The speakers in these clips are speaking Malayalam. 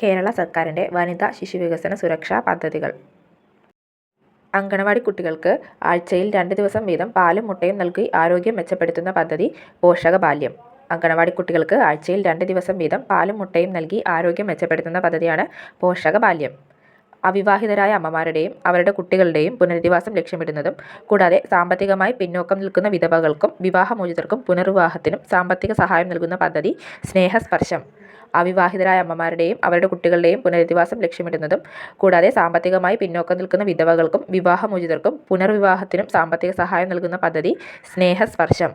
കേരള സർക്കാരിൻ്റെ വനിതാ ശിശുവികസന സുരക്ഷാ പദ്ധതികൾ. അങ്കണവാടി കുട്ടികൾക്ക് ആഴ്ചയിൽ 2 ദിവസം വീതം പാലും മുട്ടയും നൽകി ആരോഗ്യം മെച്ചപ്പെടുത്തുന്ന പദ്ധതി പോഷകബാല്യം. അങ്കണവാടി കുട്ടികൾക്ക് ആഴ്ചയിൽ 2 ദിവസം വീതം പാലും മുട്ടയും നൽകി ആരോഗ്യം മെച്ചപ്പെടുത്തുന്ന പദ്ധതിയാണ് പോഷകബാല്യം. അവിവാഹിതരായ അമ്മമാരുടെയും അവരുടെ കുട്ടികളുടെയും പുനരധിവാസം ലക്ഷ്യമിടുന്നതും കൂടാതെ സാമ്പത്തികമായി പിന്നോക്കം നിൽക്കുന്ന വിധവകൾക്കും വിവാഹമോചിതർക്കും പുനർവിവാഹത്തിനും സാമ്പത്തിക സഹായം നൽകുന്ന പദ്ധതി സ്നേഹസ്പർശം. അവിവാഹിതരായ അമ്മമാരുടെയും അവരുടെ കുട്ടികളുടെയും പുനരധിവാസം ലക്ഷ്യമിടുന്നതും കൂടാതെ സാമ്പത്തികമായി പിന്നോക്കം നിൽക്കുന്ന വിധവകൾക്കും വിവാഹമോചിതർക്കും പുനർവിവാഹത്തിനും സാമ്പത്തിക സഹായം നൽകുന്ന പദ്ധതി സ്നേഹസ്പർശം.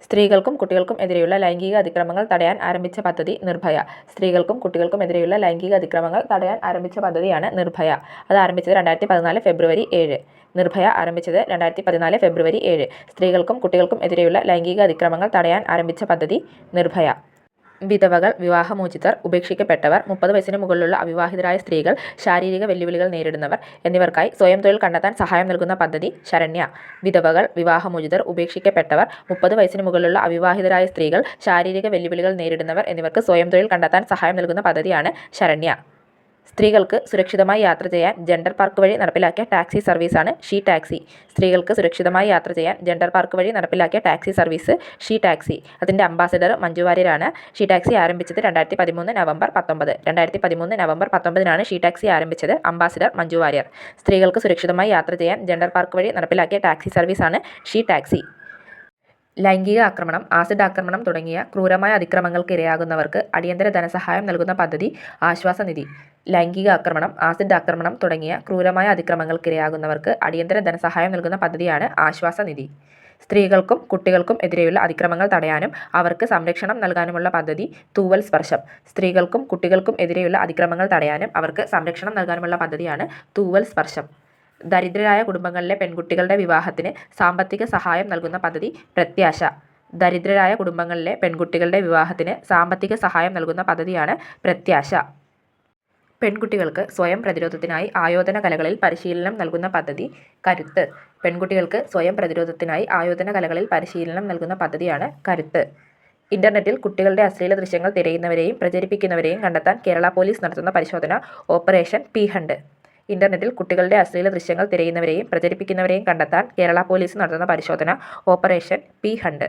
സ്ത്രീകൾക്കും കുട്ടികൾക്കും എതിരെയുള്ള ലൈംഗിക അതിക്രമങ്ങൾ തടയാൻ ആരംഭിച്ച പദ്ധതി നിർഭയ. സ്ത്രീകൾക്കും കുട്ടികൾക്കും എതിരെയുള്ള ലൈംഗിക അതിക്രമങ്ങൾ തടയാൻ ആരംഭിച്ച പദ്ധതിയാണ് നിർഭയ. അത് ആരംഭിച്ചത് 2014 ഫെബ്രുവരി 7. നിർഭയ ആരംഭിച്ചത് 2014 ഫെബ്രുവരി 7. സ്ത്രീകൾക്കും കുട്ടികൾക്കും എതിരെയുള്ള ലൈംഗിക അതിക്രമങ്ങൾ തടയാൻ ആരംഭിച്ച പദ്ധതി നിർഭയ. വിധവകൾ, വിവാഹമോചിതർ, ഉപേക്ഷിക്കപ്പെട്ടവർ, 30 വയസ്സിന് മുകളിലുള്ള അവിവാഹിതരായ സ്ത്രീകൾ, ശാരീരിക വെല്ലുവിളികൾ നേരിടുന്നവർ എന്നിവർക്കായി സ്വയം തൊഴിൽ കണ്ടെത്താൻ സഹായം നൽകുന്ന പദ്ധതി ശരണ്യ. വിധവകൾ, വിവാഹമോചിതർ, ഉപേക്ഷിക്കപ്പെട്ടവർ, 30 വയസ്സിന് മുകളിലുള്ള അവിവാഹിതരായ സ്ത്രീകൾ, ശാരീരിക വെല്ലുവിളികൾ നേരിടുന്നവർ എന്നിവർക്ക് സ്വയം തൊഴിൽ കണ്ടെത്താൻ സഹായം നൽകുന്ന പദ്ധതിയാണ് ശരണ്യ. സ്ത്രീകൾക്ക് സുരക്ഷിതമായി യാത്ര ചെയ്യാൻ ജെൻഡർ പാർക്ക് വഴി നടപ്പിലാക്കിയ ടാക്സി സർവീസാണ് ഷീ ടാക്സി. സ്ത്രീകൾക്ക് സുരക്ഷിതമായി യാത്ര ചെയ്യാൻ ജെൻഡർ പാർക്ക് വഴി നടപ്പിലാക്കിയ ടാക്സി സർവീസ് ഷീ ടാക്സി. അതിൻ്റെ അംബാസഡർ മഞ്ജു വാര്യരാണ്. ഷീ ടാക്സി ആരംഭിച്ചത് 2013 നവംബർ 19. 2013 നവംബർ 19 ഷീ ടാക്സി ആരംഭിച്ചത്. അംബാസഡർ മഞ്ജു വാര്യർ. സ്ത്രീകൾക്ക് സുരക്ഷിതമായി യാത്ര ചെയ്യാൻ ജെൻഡർ പാർക്ക് വഴി നടപ്പിലാക്കിയ ടാക്സി സർവീസാണ് ഷീ ടാക്സി. ലൈംഗിക ആക്രമണം, ആസിഡ് ആക്രമണം തുടങ്ങിയ ക്രൂരമായ അതിക്രമങ്ങൾക്ക് ഇരയാകുന്നവർക്ക് അടിയന്തര ധനസഹായം നൽകുന്ന പദ്ധതി ആശ്വാസനിധി. ലൈംഗിക ആക്രമണം, ആസിഡ് ആക്രമണം തുടങ്ങിയ ക്രൂരമായ അതിക്രമങ്ങൾക്ക് ഇരയാകുന്നവർക്ക് അടിയന്തര ധനസഹായം നൽകുന്ന പദ്ധതിയാണ് ആശ്വാസനിധി. സ്ത്രീകൾക്കും കുട്ടികൾക്കും എതിരെയുള്ള അതിക്രമങ്ങൾ തടയാനും അവർക്ക് സംരക്ഷണം നൽകാനുമുള്ള പദ്ധതി തൂവൽ സ്പർശം. സ്ത്രീകൾക്കും കുട്ടികൾക്കും എതിരെയുള്ള അതിക്രമങ്ങൾ തടയാനും അവർക്ക് സംരക്ഷണം നൽകാനുമുള്ള പദ്ധതിയാണ് തൂവൽ സ്പർശം. ദരിദ്രരായ കുടുംബങ്ങളിലെ പെൺകുട്ടികളുടെ വിവാഹത്തിന് സാമ്പത്തിക സഹായം നൽകുന്ന പദ്ധതി പ്രത്യാശ. ദരിദ്രരായ കുടുംബങ്ങളിലെ പെൺകുട്ടികളുടെ വിവാഹത്തിന് സാമ്പത്തിക സഹായം നൽകുന്ന പദ്ധതിയാണ് പ്രത്യാശ. പെൺകുട്ടികൾക്ക് സ്വയം പ്രതിരോധത്തിനായി ആയോധന കലകളിൽ പരിശീലനം നൽകുന്ന പദ്ധതി കരുത്ത്. പെൺകുട്ടികൾക്ക് സ്വയം പ്രതിരോധത്തിനായി ആയോധന കലകളിൽ പരിശീലനം നൽകുന്ന പദ്ധതിയാണ് കരുത്ത്. ഇന്റർനെറ്റിൽ കുട്ടികളുടെ അശ്ലീല ദൃശ്യങ്ങൾ തിരയുന്നവരെയും പ്രചരിപ്പിക്കുന്നവരെയും കണ്ടെത്താൻ കേരള പോലീസ് നടത്തുന്ന പരിശോധന ഓപ്പറേഷൻ പി ഹണ്ട്. ഇന്റർനെറ്റിൽ കുട്ടികളുടെ അശ്ലീല ദൃശ്യങ്ങൾ തിരയുന്നവരെയും പ്രചരിപ്പിക്കുന്നവരെയും കണ്ടെത്താൻ കേരള പോലീസ് നടത്തുന്ന പരിശോധന ഓപ്പറേഷൻ പി ഹണ്ട്.